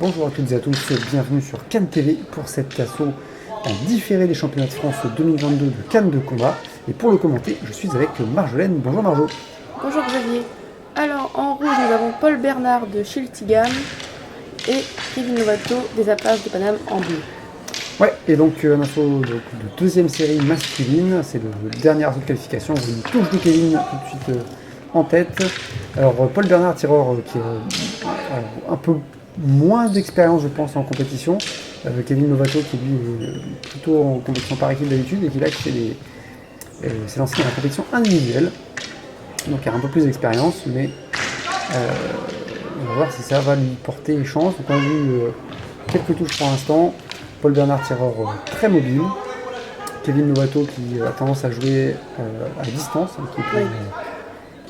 Bonjour à toutes et à tous, bienvenue sur Cannes TV pour cet assaut en différé des championnats de France 2022 de Cannes de combat. Et pour le commenter, je suis avec Marjolaine. Bonjour Marjo. Bonjour Xavier. Alors en rouge nous avons Paul Bernard de Schiltigam et Kevin Lovato des Apaches de Paname en bleu. Ouais, et donc un assaut de deuxième série masculine, c'est le dernier assaut de qualification, une touche de Kevin tout de suite en tête. Alors Paul Bernard, tireur qui a un peu moins d'expérience je pense en compétition. Kevin Lovato qui lui est plutôt en compétition par équipe d'habitude et qui là s'est lancé dans la compétition individuelle. Donc il a un peu plus d'expérience, mais on va voir si ça va lui porter chance. Donc on a vu quelques touches pour l'instant. Paul Bernard, tireur très mobile. Kevin Lovato qui a tendance à jouer à distance,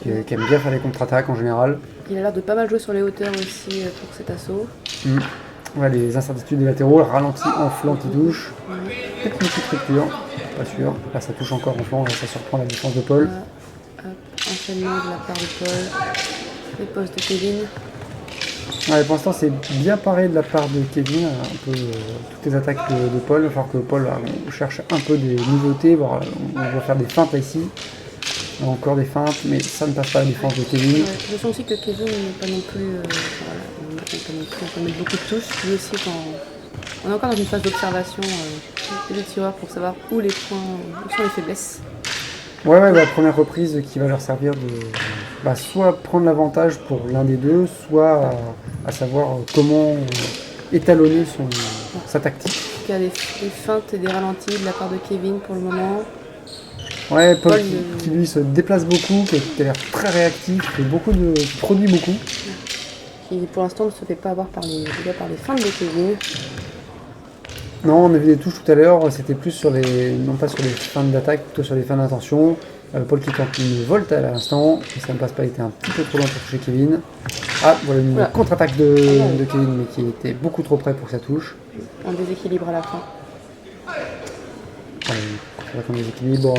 qui aime bien faire les contre-attaques en général. Il a l'air de pas mal jouer sur les hauteurs aussi pour cet assaut. Ouais, les incertitudes des latéraux, le ralenti en flanc qui touche. Peut-être une petite rupture, pas sûr. Là ça touche encore en flanc, là, ça surprend la défense de Paul. Enchaînement de la part de Paul. Les postes de Kevin. Ouais, pour l'instant c'est bien paré de la part de Kevin, un peu toutes les attaques de Paul. Il va falloir que Paul cherche un peu des nouveautés, voire on va faire des feintes là ici. Encore des feintes, mais ça ne passe pas la défense de Kevin. Ouais, je sens aussi que Kevin n'est pas non plus. On peut mettre beaucoup de touches. Lui aussi, quand on est encore dans une phase d'observation des tireurs pour savoir où sont les faiblesses. Ouais, la première reprise qui va leur servir de soit prendre l'avantage pour l'un des deux, soit à savoir comment étalonner sa tactique. Il y a des feintes et des ralentis de la part de Kevin pour le moment. Ouais, Paul qui lui se déplace beaucoup, qui a l'air très réactif, qui produit beaucoup. Qui pour l'instant ne se fait pas avoir par les feintes de Kevin. Non, on a vu des touches tout à l'heure, c'était plus non pas sur les feintes d'attaque, plutôt sur les feintes d'intention. Paul qui tente une volte à l'instant, ça ne passe pas, il était un petit peu trop loin pour toucher Kevin. Ah, voilà une contre-attaque de Kevin, mais qui était beaucoup trop près pour que ça touche. Un déséquilibre à la fin. Contre-attaque en déséquilibre,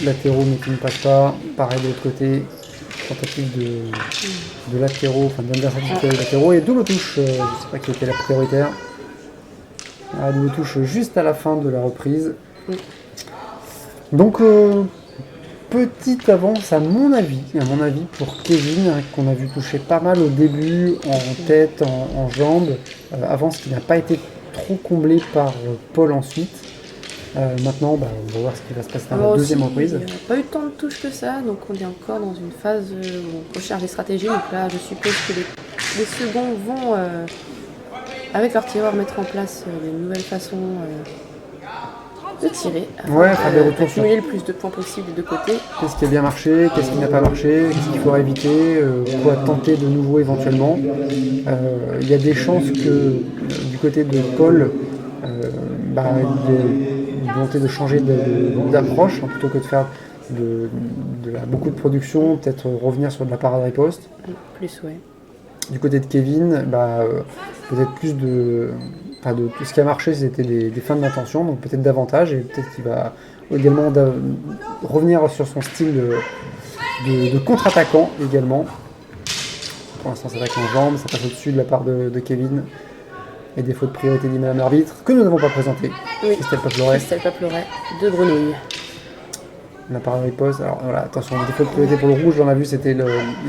latéraux mais qui ne passe pas. Pareil de l'autre côté, tentative de latéraux, enfin d'inversatilité latéraux et double touche, je ne sais pas qui était la prioritaire. La double touche juste à la fin de la reprise. Donc petite avance à mon avis pour Kevin, qu'on a vu toucher pas mal au début en tête, en jambes, avance qui n'a pas été trop comblée par Paul ensuite. Maintenant on va voir ce qui va se passer dans la deuxième reprise. Il n'y a pas eu tant de touches que ça, donc on est encore dans une phase où on recherche des stratégies. Donc là je suppose que les seconds vont avec leur tireur mettre en place des nouvelles façons de tirer, accumuler le plus de points possible des deux côtés. Qu'est-ce qui a bien marché, qu'est-ce qui n'a pas marché, qu'est-ce qu'il faudra éviter, quoi tenter de nouveau éventuellement. Il y a des chances que du côté de Paul, il y ait une volonté de changer d'approche, plutôt que de faire beaucoup de production, peut-être revenir sur de la parade riposte. Plus, ouais. Du côté de Kevin, peut-être plus de tout ce qui a marché, c'était des feintes d'intention, donc peut-être davantage, et peut-être qu'il va également revenir sur son style de contre-attaquant également. Pour l'instant, ça attaque en jambes, ça passe au-dessus de la part de Kevin. Et défaut de priorité dit Madame l'arbitre, que nous n'avons pas présenté. Oui, Christelle Paploret, de Grenouille. La parade riposte, alors voilà, attention, le défaut de priorité pour le rouge, on a vu, c'était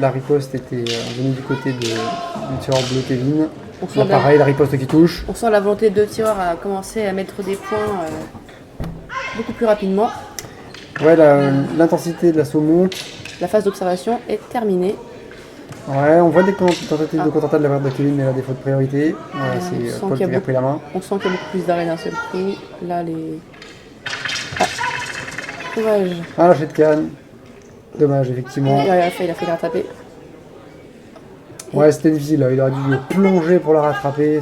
la riposte était venue du côté du tireur bleu Kevin. Là, pareil, la riposte qui touche. On sent la volonté de deux tireurs à commencer à mettre des points beaucoup plus rapidement. Ouais, l'intensité de l'assaut monte. La phase d'observation est terminée. Ouais, on voit des tentatives de contre-attaque de la part de Kevin, mais la défaut de priorité. Ouais, c'est Paul qui lui a pris la main. On sent qu'il y a beaucoup plus d'arrêt d'un seul coup. Là, dommage. Lâché de canne. Dommage, effectivement. Il a fait le rattraper. Ouais, c'était difficile, là. Il aurait dû plonger pour la rattraper.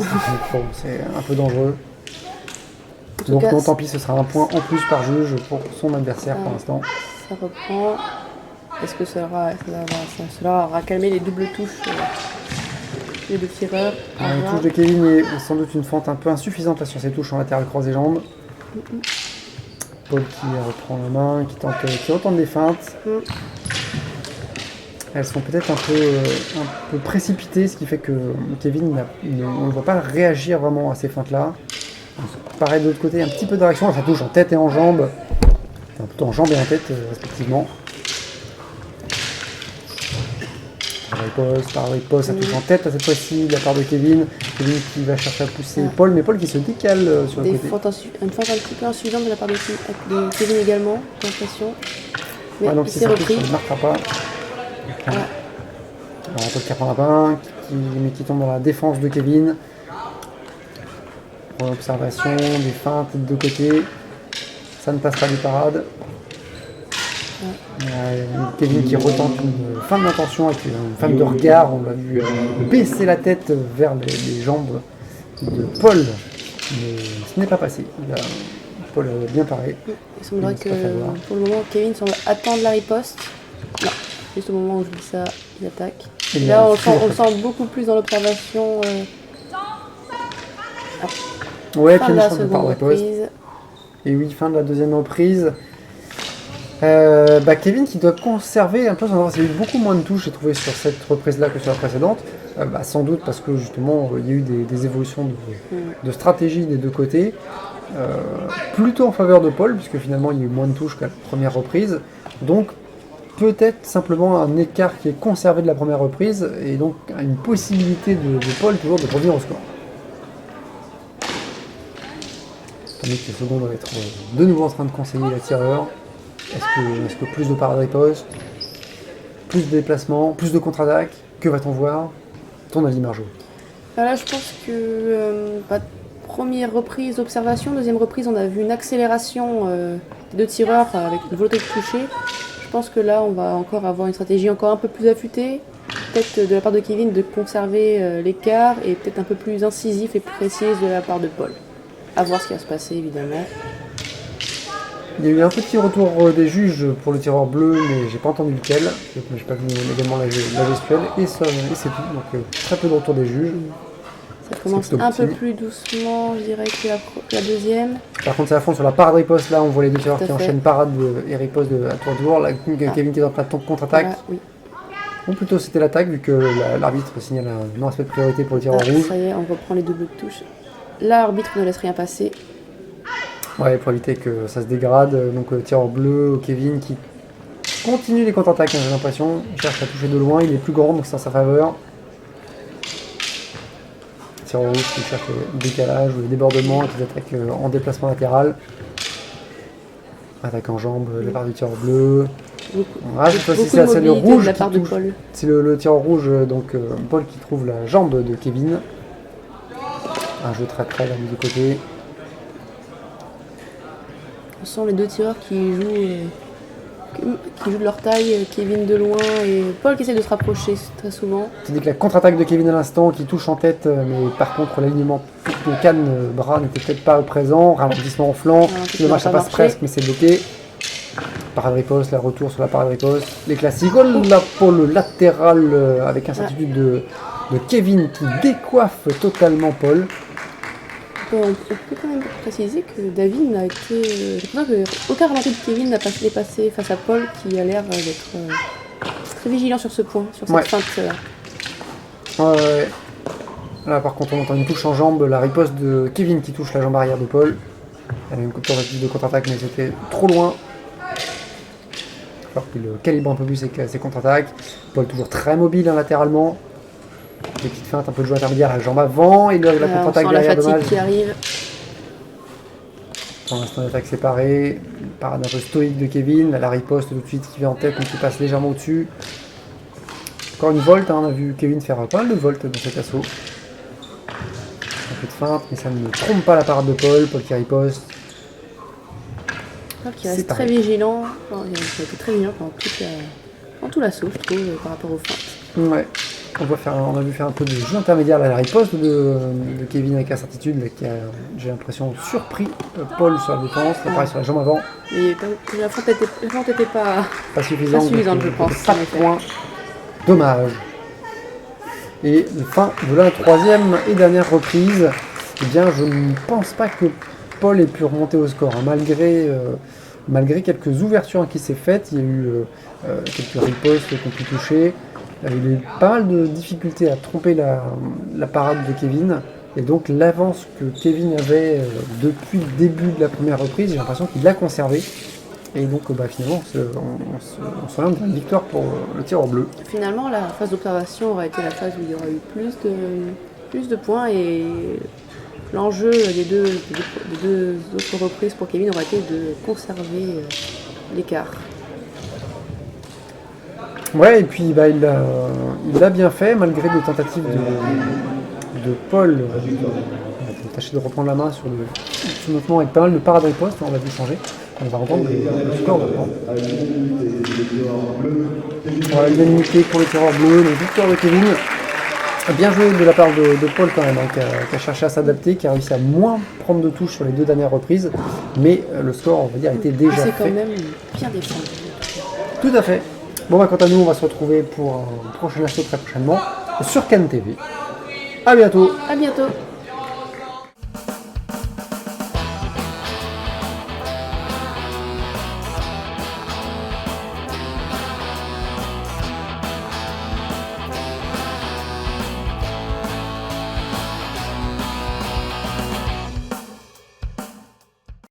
C'est un peu dangereux. Donc non, tant pis, ce sera un point en plus par juge pour son adversaire pour l'instant. Ça reprend. Est-ce que cela aura calmé les doubles touches les deux tireurs? La touche de Kevin est sans doute une fente un peu insuffisante là, sur ses touches en latéral croisé jambes. Paul qui reprend la main, qui retente des feintes. elles sont peut-être un peu précipitées, ce qui fait que Kevin, on ne voit pas réagir vraiment à ces feintes-là. Pareil de l'autre côté, un petit peu de réaction, ça touche en tête et en jambe. Enfin, plutôt en jambe et en tête, respectivement. Par riposte, ça touche en tête cette fois-ci, de la part de Kevin. Kevin qui va chercher à pousser Paul, mais Paul qui se décale sur le côté. Une fente un petit peu insuffisante de la part de Kevin également, j'ai l'impression. Mais donc il s'est repris. Il ne marquera pas. Alors, Paul qui reprend la main, mais qui tombe dans la défense de Kevin. Pour l'observation, des feintes de deux côtés. Ça ne passe pas des parades. Kevin qui retente une feinte d'intention avec une feinte de regard, on l'a vu baisser la tête vers les jambes de Paul, mais ce n'est pas passé. Paul a bien paré. Il semblerait que pour le moment Kevin semble attendre la riposte. Non, juste au moment où je dis ça, il attaque. Et là on le sent beaucoup plus dans l'observation. Ouais, fin de la seconde reprise. Et oui, fin de la deuxième reprise. Kevin qui doit conserver un peu son avance. Il y a eu beaucoup moins de touches, j'ai trouvé, sur cette reprise-là que sur la précédente. Sans doute parce que justement, il y a eu des évolutions de stratégie des deux côtés. Plutôt en faveur de Paul, puisque finalement, il y a eu moins de touches qu'à la première reprise. Donc, peut-être simplement un écart qui est conservé de la première reprise, et donc une possibilité de Paul toujours de revenir au score. Tandis que le second doit être de nouveau en train de conseiller la tireur. Est-ce que plus de parade riposte, plus de déplacement, plus de contre-attaque, que va-t-on voir? Ton avis, Marjo? Là, je pense que première reprise d'observation, deuxième reprise, on a vu une accélération des deux tireurs avec une volonté de toucher. Je pense que là, on va encore avoir une stratégie encore un peu plus affûtée, peut-être de la part de Kevin de conserver l'écart et peut-être un peu plus incisif et précise de la part de Paul. À voir ce qui va se passer, évidemment. Il y a eu un petit retour des juges pour le tireur bleu, mais j'ai pas entendu lequel. J'ai pas vu également la gestuelle, et c'est tout. Donc très peu de retour des juges. Ça commence un peu plus doucement, je dirais, que la deuxième. Par contre, c'est à fond sur la parade riposte. Là, on voit les deux tireurs qui enchaînent parade et riposte à tour de tour. Là, Kevin qui est en plein contre-attaque. Voilà, oui. Ou plutôt, c'était l'attaque, vu que l'arbitre signale un non-respect de priorité pour le tireur rouge. Ça y est, on reprend les doubles touches. L'arbitre ne laisse rien passer. Ouais, pour éviter que ça se dégrade. Donc, tireur bleu, Kevin qui continue les contre-attaques, j'ai l'impression. Il cherche à toucher de loin, il est plus grand, donc c'est en sa faveur. Tireur rouge qui cherche le décalage ou le débordement et qui attaque en déplacement latéral. Attaque en jambe, la part du tireur bleu. Cette fois-ci, c'est le rouge qui touche. C'est le tireur rouge, donc Paul qui trouve la jambe de Kevin. Un jeu très près là du côté. On sent les deux tireurs qui jouent de leur taille, Kevin de loin et Paul qui essaie de se rapprocher très souvent. C'est-à-dire que la contre-attaque de Kevin à l'instant qui touche en tête, mais par contre l'alignement de canne bras n'était peut-être pas présent. Ralentissement en flanc, dommage ça passe presque mais c'est bloqué. Parade riposte, la retour sur la parade riposte. Les classiques, là pour le latéral avec incertitude de Kevin qui décoiffe totalement Paul. On peut quand même préciser que David n'a été. Je crois qu'aucun ralenti de Kevin n'a pas dépassé face à Paul qui a l'air d'être très vigilant sur ce point, sur cette feinte-là. Ouais. Là par contre on entend une touche en jambe, la riposte de Kevin qui touche la jambe arrière de Paul. Il y a une tentative de contre-attaque mais c'était trop loin. Alors qu'il calibre un peu plus ses contre-attaques. Paul toujours très mobile latéralement. Des petites feintes, un peu de jeu intermédiaire, la jambe avant et la contre-attaque derrière. La fatigue qui arrive. Pour l'instant, l'attaque séparée. Parade un peu stoïque de Kevin. La riposte tout de suite qui vient en tête mais qui passe légèrement au-dessus. Encore une volte, on a vu Kevin faire pas mal de voltes dans cet assaut. Un peu de feinte, mais ça ne trompe pas la parade de Paul. Paul qui riposte. Paul qui reste très vigilant. Il a été très vigilant pendant tout l'assaut, je trouve, par rapport aux feintes. Ouais. On a vu faire un peu de jeu intermédiaire à la riposte de Kevin avec incertitude, qui a, j'ai l'impression, surpris Paul sur la défense, pareil sur la jambe avant. Mais la feinte n'était pas suffisante, je pense. Pas de points. Dommage. Et fin de la troisième et dernière reprise, eh bien, je ne pense pas que Paul ait pu remonter au score, hein, malgré quelques ouvertures qui s'est faites. Il y a eu quelques ripostes qui ont pu toucher. Il a eu pas mal de difficultés à tromper la parade de Kevin. Et donc l'avance que Kevin avait depuis le début de la première reprise, j'ai l'impression qu'il l'a conservé. Et donc finalement, on s'oriente vers une victoire pour le tireur bleu. Finalement, la phase d'observation aurait été la phase où il y aurait eu plus de points et l'enjeu des deux autres reprises pour Kevin aurait été de conserver l'écart. Ouais, et puis il l'a bien fait malgré des tentatives de Paul. On va tâcher de reprendre la main sur notre moment avec pas mal de parades en poste, on va dû changer. On va reprendre le score maintenant. Voilà, l'unanimité pour le tireur bleu, la victoire de Kevin. Bien joué de la part de Paul quand même, qui a cherché à s'adapter, qui a réussi à moins prendre de touches sur les 2 dernières reprises, mais le score, on va dire, était déjà fait. C'est quand même bien défendu. Tout à fait. Bon, quant à nous, on va se retrouver pour un prochain assaut très prochainement sur Cannes TV. A bientôt. À bientôt.